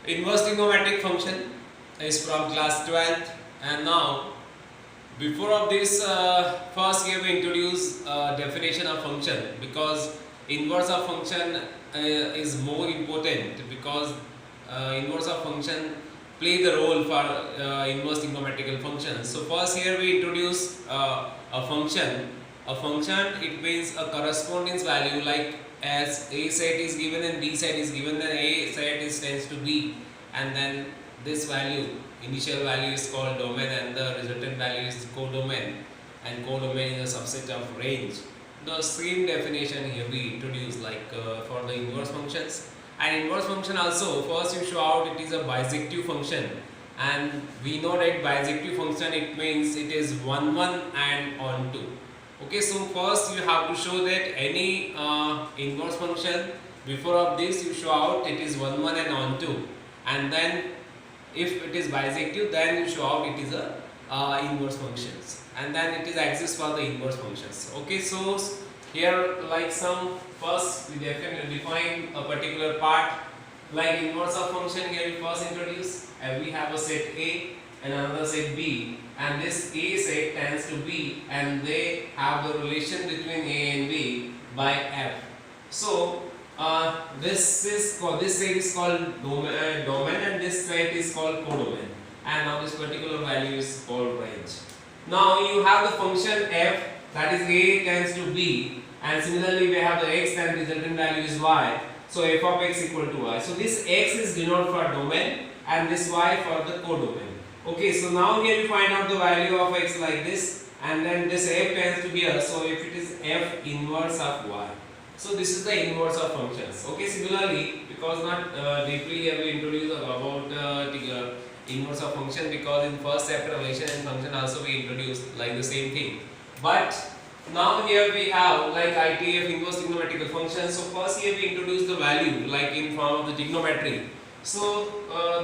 Inverse trigonometric function is from class 12th, and now before of this first here we introduce definition of function, because inverse of function is more important, because inverse of function play the role for inverse trigonometric functions. So first here we introduce a function. A function, it means a correspondence value, like as a set is given and b set is given, then a set is tends to b, and then this value, initial value is called domain and the resultant value is codomain, and codomain is a subset of range. The same definition here we introduce like for the inverse functions. And inverse function also, first you show out it is a bisective function, and we know that bisective function, it means it is 1 1 and on 2. Okay, so first you have to show that any inverse function, before of this you show out it is 1 1 and on 2, and then if it is bisective then you show out it is a inverse functions, and then it is exists for the inverse functions. Okay, so here like some first we define a particular part like inverse of function. Here we first introduce we have a set A and another set B, and this A set tends to B, and they have the relation between A and B by F. So this set is called domain and this set is called codomain, and now this particular value is called range. Now you have the function F, that is A tends to B, and similarly we have the x and resultant value is y. So f of x equal to y. So this x is denoted for domain and this y for the codomain. Okay, so now here we find out the value of x like this, and then this f tends to here. So if it is f inverse of y. So this is the inverse of functions. Okay, similarly, because not deeply here we introduce about inverse of function, because in first chapter relation and function also we introduced like the same thing. But now here we have like ITF inverse trigonometric function. So first here we introduce the value like in form of the trigonometry. So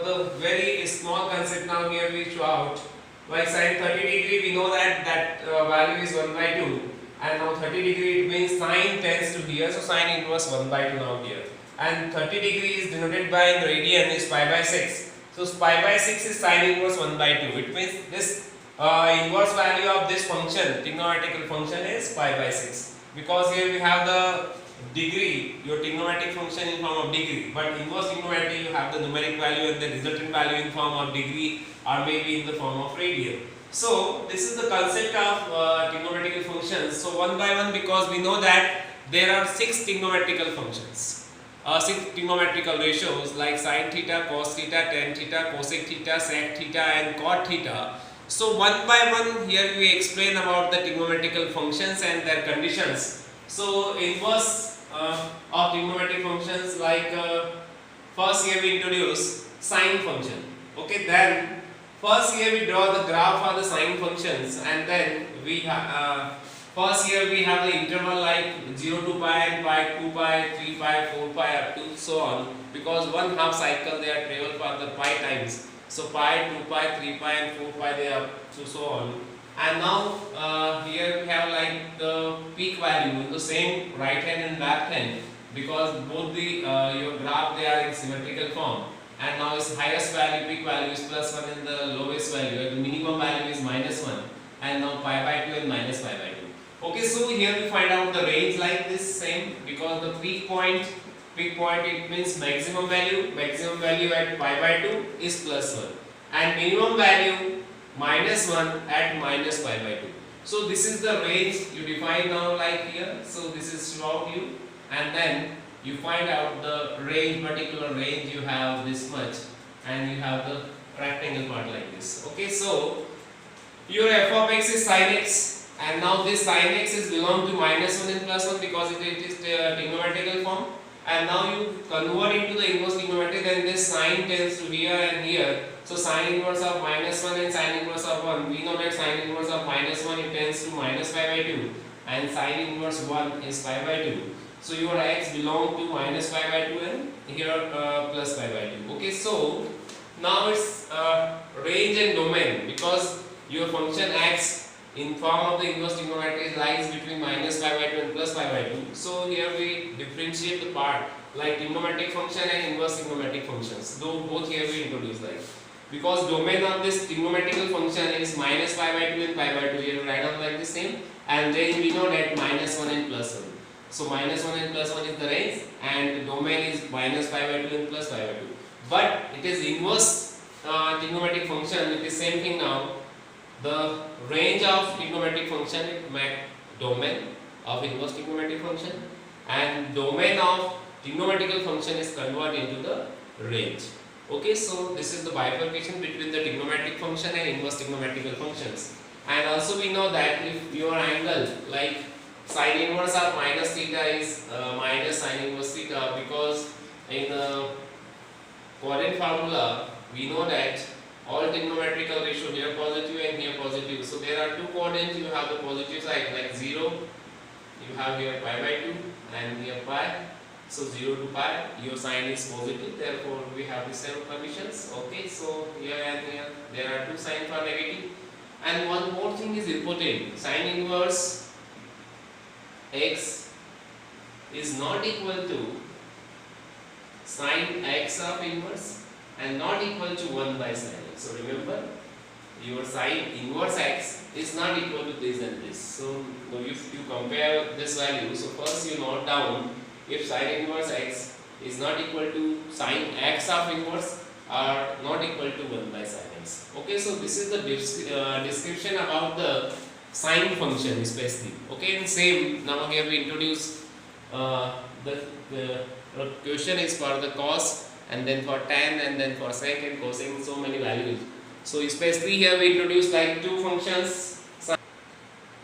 the very small concept now here we show out, like sine 30 degree, we know that value is 1 by 2, and now 30 degree it means sine tends to here, so sine inverse 1 by 2 now here, and 30 degree is denoted by in radian is pi by 6. So pi by 6 is sine inverse 1 by 2. It means this inverse value of this function, trigonometric function, is pi by 6, because here we have the degree, your trigonometric function in form of degree, but inverse trigonometry you have the numeric value and the resultant value in form of degree or maybe in the form of radian. So this is the concept of trigonometric functions. So one by one, because we know that there are 6 trigonometric functions, 6 trigonometric ratios like sine theta, cos theta, tan theta, cosec theta, sec theta and cot theta. So one by one here we explain about the trigonometric functions and their conditions. So inverse of trigonometric functions, like first here we introduce sine function. Okay, then first here we draw the graph for the sine functions, and then we have first here we have the interval like 0 to pi and pi, 2 pi, 3 pi, 4 pi up to so on, because one half cycle they are travel for the pi times. So pi, 2 pi, 3 pi and 4 pi they are so on. And now here we have like the peak value in the same right hand and left hand, because both the your graph they are in symmetrical form. And now its highest value, peak value, is plus 1, and the lowest value, the minimum value is minus 1, and now pi by 2 and minus pi by 2. Okay, so here we find out the range like this same, because the peak point it means maximum value at pi by 2 is plus 1, and minimum value minus 1 at minus pi by 2. So this is the range you define now like here. So this is throughout you, and then you find out the range, particular range you have this much, and you have the rectangle part like this. Okay, so your f of x is sin x, and now this sin x is belong to minus 1 and plus 1, because it is trigonometric form. And now you convert into the inverse trigonometry, then this sine tends to here and here. So sine inverse of minus 1 and sine inverse of 1, we know that sine inverse of minus 1 it tends to minus pi by 2, and sine inverse 1 is pi by 2. So your x belong to minus pi by 2 and here plus pi by 2. Okay, so now it's range and domain, because your function x in form of the inverse trigonometry lies between minus pi by 2 and plus pi by 2. So here we differentiate the part like trigonometric function and inverse trigonometric functions. Though both here we introduce like, because domain of this trigonometrical function is minus pi by 2 and pi by 2. We will write down like the same, and then we know that minus 1 and plus 1. So minus 1 and plus 1 is the range, and the domain is minus pi by 2 and plus pi by 2. But it is inverse trigonometric function. It is same thing now. The range of trigonometric function is domain of inverse trigonometric function, and domain of trigonometrical function is converted into the range. Okay, so this is the bifurcation between the trigonometric function and inverse trigonometrical functions. And also we know that if your angle like sine inverse of minus theta is minus sine inverse theta, because in the coordinate formula we know that all trigonometrical ratio here positive and here positive. So there are two coordinates. You have the positive side like 0, you have here pi by 2, and here pi. So 0 to pi, your sign is positive, therefore we have the same conditions. Okay, so here and here there are two signs for negative. And one more thing is important: sine inverse x is not equal to sine x of inverse and not equal to 1 by sine x. So remember, your sine inverse x is not equal to this and this. So if you compare this value, so first you note down if sine inverse x is not equal to sine x of inverse or not equal to 1 by sine x. Okay, so this is the description about the sine function especially. Okay, and same now here we introduce the question is for the cos, and then for tan, and then for sec and cosine, so many values. So especially here we introduce like two functions.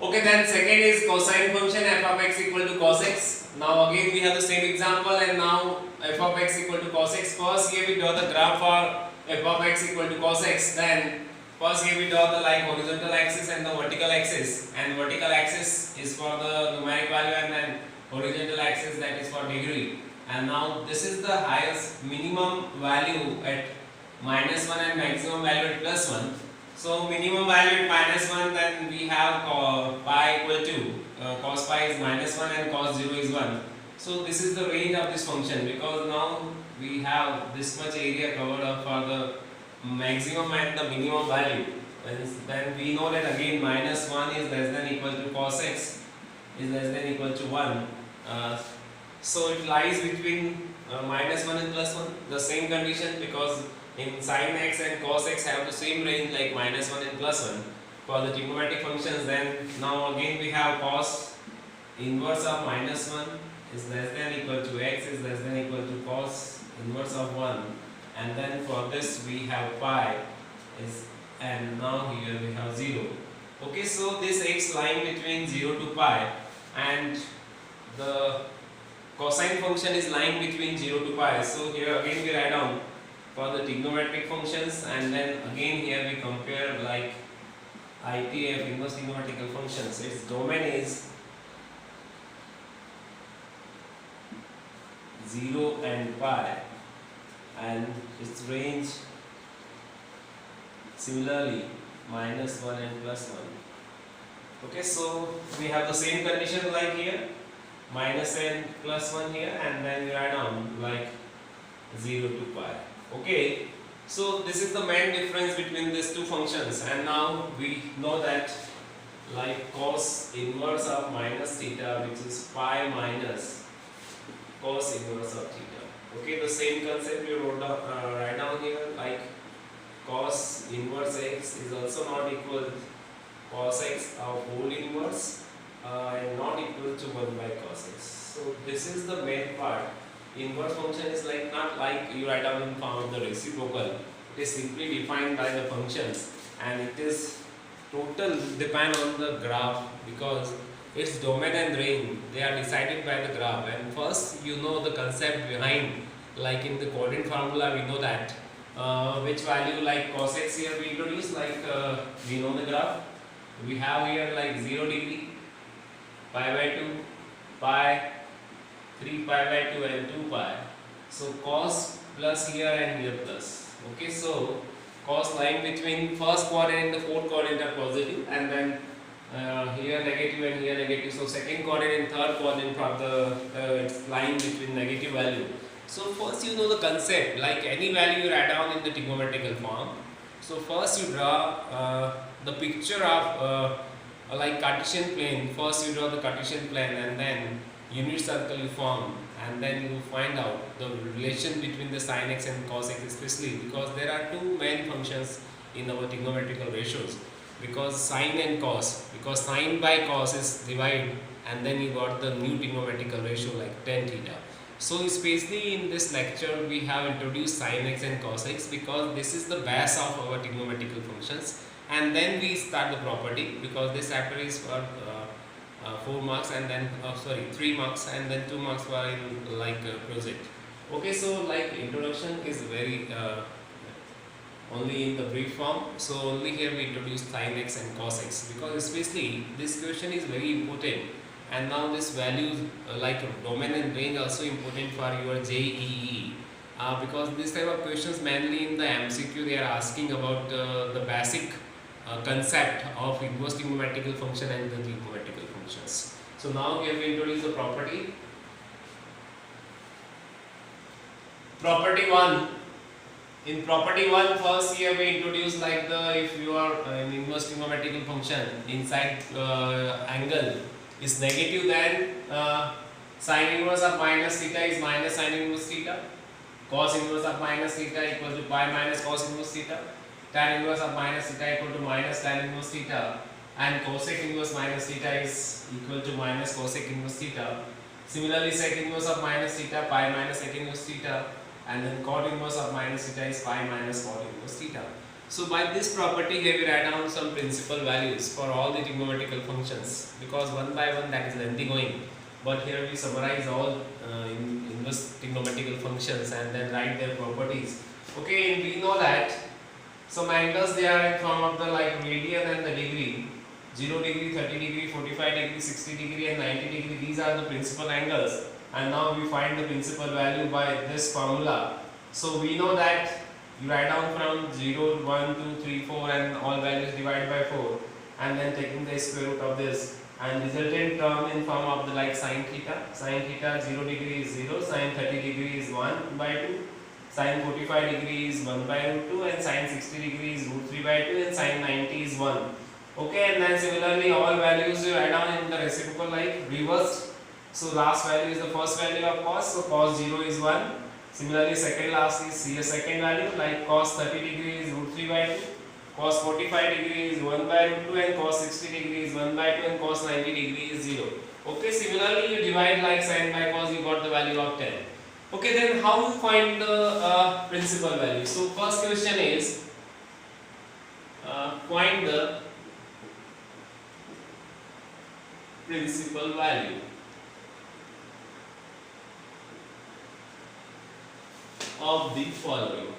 Okay, then second is cosine function f of x equal to cos x. Now again we have the same example, and now f of x equal to cos x. First here we draw the graph for f of x equal to cos x. Then first here we draw the like horizontal axis and the vertical axis. And vertical axis is for the numeric value, and then horizontal axis that is for degree. And now this is the highest minimum value at minus 1 and maximum value at plus 1. So minimum value at minus 1, then we have pi equal to cos pi is minus 1 and cos 0 is 1. So this is the range of this function, because now we have this much area covered up for the maximum and the minimum value. And then we know that again minus 1 is less than equal to cos x is less than equal to 1. So it lies between minus 1 and plus 1, the same condition, because in sin x and cos x have the same range like minus 1 and plus 1 for the trigonometric functions. Then now again we have cos inverse of minus 1 is less than equal to x is less than equal to cos inverse of 1, and then for this we have pi is, and now here we have 0. Okay, so this x lying between 0 to pi, and the cosine function is lying between 0 to pi. So here again we write down for the trigonometric functions, and then again here we compare like ITF inverse trigonometrical functions. Its domain is 0 and pi, and its range similarly minus 1 and plus 1. Okay, so we have the same condition like here, minus and plus 1 here, and then we write down like 0 to pi. Okay, so this is the main difference between these two functions, and now we know that like cos inverse of minus theta, which is pi minus cos inverse of theta. Okay, the same concept we write down here, like cos inverse x is also not equal cos x of whole inverse and not equal to 1 by cos x. So this is the main part. Inverse function is like not like you write down in form of the reciprocal. It is simply defined by the functions, and it is total depend on the graph, because its domain and range they are decided by the graph. And first you know the concept behind, like in the coordinate formula we know that which value like cos x here we introduce, like we know the graph. We have here like 0 degree, pi by 2, pi, 3 pi by 2 and 2 pi. So cos plus here and here plus. Okay, so cos lying between first quadrant and the fourth quadrant are positive, and then here negative and here negative. So second quadrant and third quadrant from the it's line between negative value. So first you know the concept, like any value you write down in the trigonometrical form. So first you draw the picture of like Cartesian plane. First you draw the Cartesian plane and then unit circle you form, and then you find out the relation between the sin x and cos x, especially because there are two main functions in our trigonometrical ratios, because sine and cos, because sine by cos is divide, and then you got the new trigonometrical ratio like tan theta. So especially in this lecture we have introduced sin x and cos x because this is the base of our trigonometrical functions, and then we start the property because this chapter is for 4 marks and then 3 marks and then 2 marks for in like project. Okay, so like introduction is very only in the brief form. So only here we introduce sin x and cos x because especially this question is very important, and now this values like domain and range also important for your JEE because this type of questions mainly in the MCQ they are asking about the basic concept of inverse trigonometrical function and the trigonometrical functions. So now here we introduce the property. Property 1. In property 1, first here we introduce like the if you are an inverse trigonometrical function inside angle is negative, then sine inverse of minus theta is minus sine inverse theta, cos inverse of minus theta equal to pi minus cos inverse theta, tan inverse of minus theta equal to minus tan inverse theta, and cosec inverse minus theta is equal to minus cosec inverse theta. Similarly, sec inverse of minus theta, pi minus sec inverse theta, and then cot inverse of minus theta is pi minus cot inverse theta. So by this property here we write down some principal values for all the trigonometrical functions, because one by one that is lengthy going, but here we summarize all inverse trigonometrical functions and then write their properties. Okay, and we know that some angles they are in form of the like radian and the degree. 0 degree, 30 degree, 45 degree, 60 degree and 90 degree, these are the principal angles, and now we find the principal value by this formula. So we know that you write down from 0, 1, 2, 3, 4 and all values divided by 4, and then taking the square root of this, and resultant term in form of the like sin theta. Sin theta 0 degree is 0, sin 30 degree is 1 by 2, sin 45 degree is 1 by root 2, and sin 60 degree is root 3 by 2, and sin 90 is 1. Okay, and then similarly all values you write down in the reciprocal like reversed. So last value is the first value of cos, so cos 0 is 1. Similarly second last is see a second value like cos 30 degree is root 3 by 2, cos 45 degree is 1 by root 2, and cos 60 degree is 1 by 2, and cos 90 degree is 0. Okay, similarly you divide like sin by cos, you got the value of 10. Okay, then how you find the principal value? So first question is find the principal value of the following.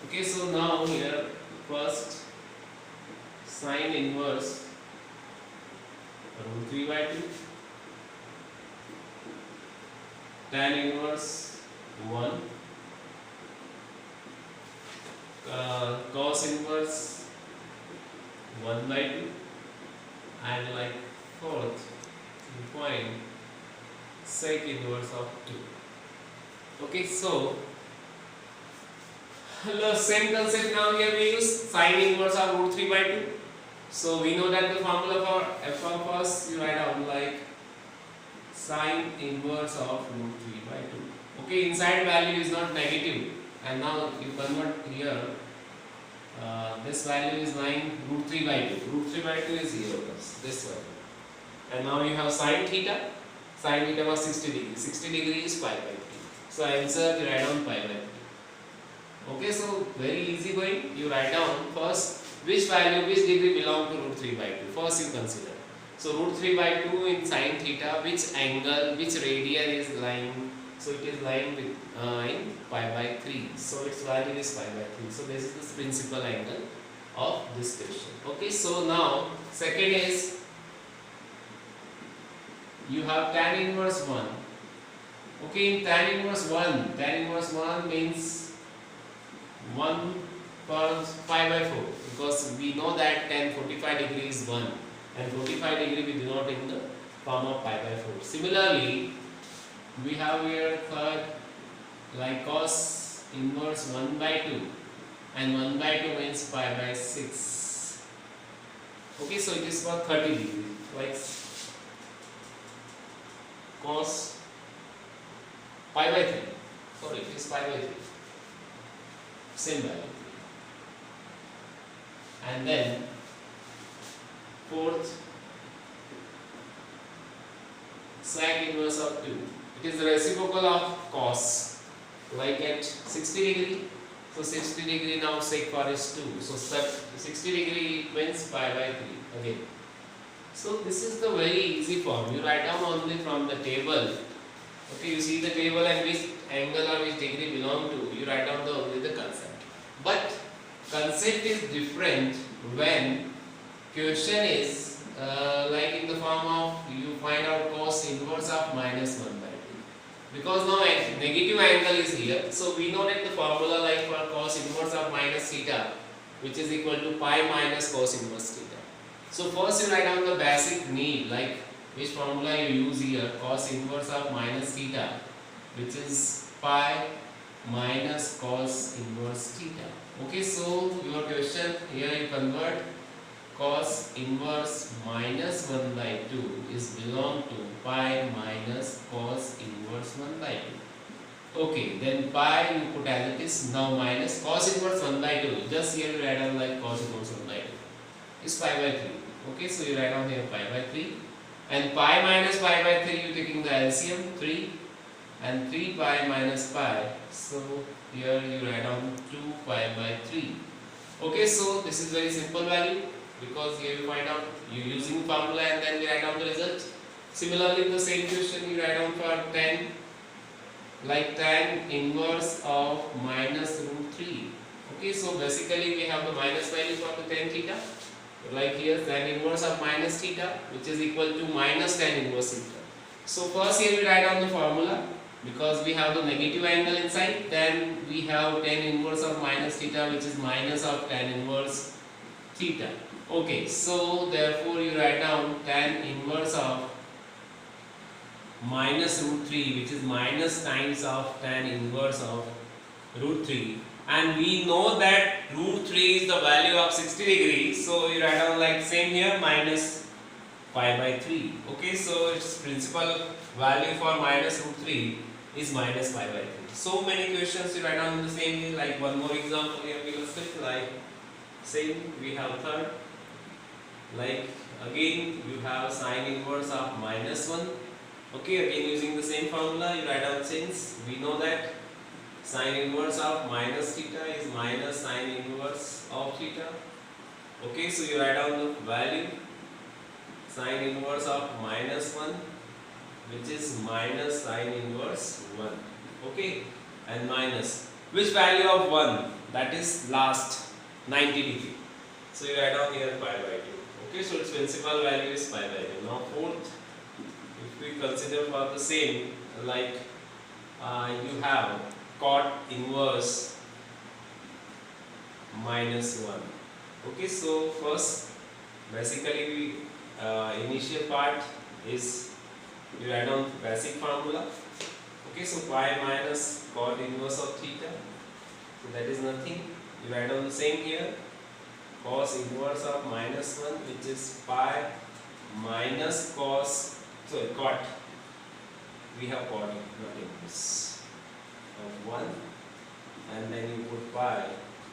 Okay, so now here first sine inverse root 3 by 2, tan inverse 1, cos inverse 1 by 2, and like fourth you find sec inverse of 2. Okay, so the same concept now here we use sine inverse of root 3 by 2. So we know that the formula for f of us you write down like sine inverse of root 3 by 2. Okay, inside value is not negative, and now you convert here. This value is 9 root 3 by 2. Root 3 by 2 is 0 plus this one. And now you have sin theta. Sin theta was 60 degree. 60 degree is pi by 3. So answer you write down pi by 3. Okay, so very easy going. You write down first which value, which degree belong to root 3 by 2. First you consider. So root 3 by 2 in sin theta, which angle, which radian is lying. So it is lying with in pi by 3. So its value is pi by 3. So this is the principal angle of this question. Okay, so now second is you have tan inverse 1. Okay, in tan inverse 1 means 1 for pi by 4, because we know that tan 45 degree is 1 and 45 degree we denote in the form of pi by 4. Similarly, we have here third, like cos inverse 1 by 2, and 1 by 2 means pi by 6. Okay, so it is for 30 degree, like cos pi by 3. Sorry, it is pi by 3. Same value. And then fourth, sec inverse of 2. It is the reciprocal of cos, like at 60 degree. So 60 degree now sec for is 2. So 60 degree means pi by 3 again. So this is the very easy form. You write down only from the table. Okay, you see the table and which angle or which degree belong to. You write down only the concept. But concept is different when question is like in the form of you find out cos inverse of minus 1 by 2. Because now negative angle is here. So we know that the formula like for cos inverse of minus theta, which is equal to pi minus cos inverse theta. So first you write down the basic need, like which formula you use here, cos inverse of minus theta, which is pi minus cos inverse theta. Okay, so your question here you convert cos inverse minus 1 by 2 is belong to pi minus cos inverse 1 by 2. Okay, then pi you put as it is, now minus cos inverse 1 by 2, just here you write down like cos inverse 1 by 2 is pi by 3. Okay, so you write down here pi by 3, and pi minus pi by 3 you taking the LCM 3, and 3 pi minus pi, so here you write down 2 pi by 3. Okay, so this is very simple value, because here you find out you using formula and then we write down the result. Similarly, in the same question you write down for tan, like tan inverse of minus root 3. Okay, so basically we have the minus value for the tan theta, like here tan inverse of minus theta, which is equal to minus tan inverse theta. So first here we write down the formula, because we have the negative angle inside, then we have tan inverse of minus theta, which is minus of tan inverse theta. Okay, so therefore you write down tan inverse of minus root 3, which is minus times of tan inverse of root 3, and we know that root 3 is the value of 60 degrees, so you write down like same here minus pi by 3. Okay, so its principal value for minus root 3 is minus pi by 3. So many questions you write down in the same way. Like one more example here we will take, like same we have third, like again you have sine inverse of minus 1. Okay, again using the same formula you write down, since we know that sine inverse of minus theta is minus sine inverse of theta. Okay, so you write down the value sine inverse of minus 1, which is minus sine inverse 1. Okay, and minus which value of 1, that is last 90 degree. So you write down here pi by 2. Okay, so its principal value is pi by 2. Now fourth, if we consider for the same, like you have cot inverse minus 1. Okay, so first basically we, initial part is you write down basic formula. Okay, so pi minus cot inverse of theta, so that is nothing. You write down the same here, cos inverse of minus 1, which is pi minus cos, sorry, cot, we have cot inverse of 1, and then you put pi.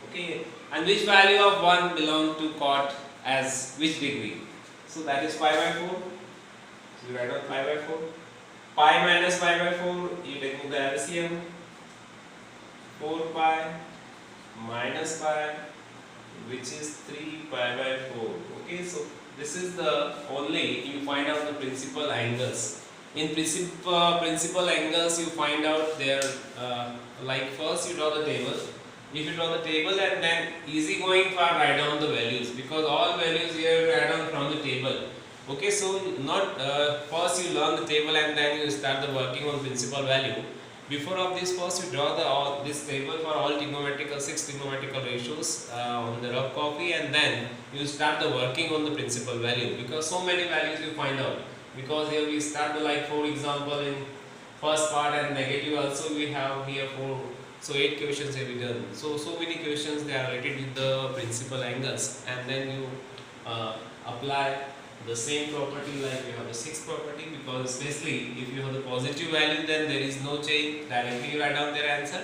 Okay, and which value of 1 belong to cot as which degree? So that is pi by 4. So you write down pi by 4. Pi minus pi by 4, you take the LCM, 4 pi minus pi, which is 3 pi by 4. Okay, so this is the only you find out the principal angles. In principal angles you find out their like first you draw the table. If you draw the table and then easy going for write down the values, because all values here write down from the table. Okay, so not first you learn the table and then you start the working on principal value. Before of this, first you draw this table for all trigonometrical 6 trigonometrical ratios on the rough copy, and then you start the working on the principal value, because so many values you find out. Because here we start the, like for example in first part and negative also we have here 4, so 8 questions have been done. So many questions they are related with the principal angles, and then you apply the same property like you have the sixth property, because especially if you have the positive value then there is no change, directly you write down their answer.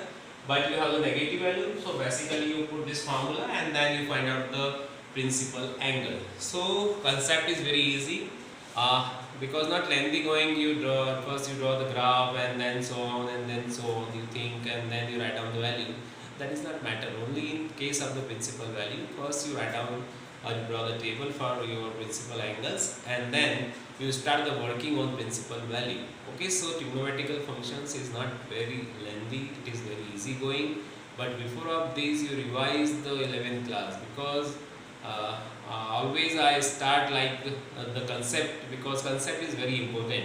But you have the negative value, so basically you put this formula and then you find out the principal angle. So concept is very easy, because not lengthy going. You draw first, you draw the graph and then so on and then so on, you think and then you write down the value. That is not matter. Only in case of the principal value, first you write down or you draw the table for your principal angles, and then you start the working on principal value. Okay, so trigonometrical functions is not very lengthy, it is very easy going. But before of this you revise the 11th class, because always I start like the concept, because concept is very important.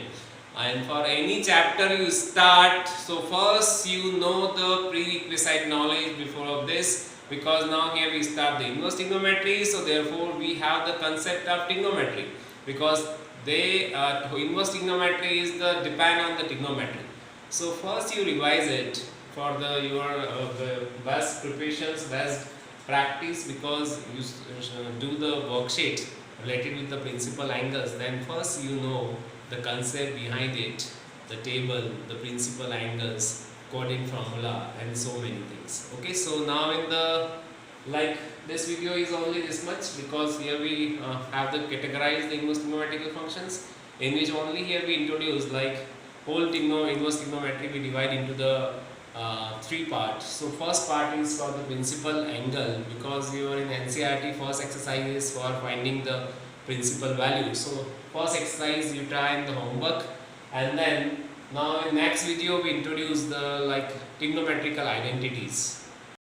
And for any chapter you start, so first you know the prerequisite knowledge before of this, because now here we start the inverse trigonometry, so therefore we have the concept of trigonometry, because they inverse trigonometry is the depend on the trigonometry. So first you revise it for the your the best preparations, best practice, because you do the worksheet related with the principal angles. Then first you know the concept behind it, the table, the principal angles, coding formula, and so many things. Okay, so now in the like this video is only this much, because here we have the categorized the inverse trigonometrical functions, in which only here we introduce like whole inverse trigonometry we divide into the 3 parts. So first part is for the principal angle, because you are in NCERT, first exercise is for finding the principal value. So first exercise you try in the homework, and then now in next video we introduce the like trigonometrical identities.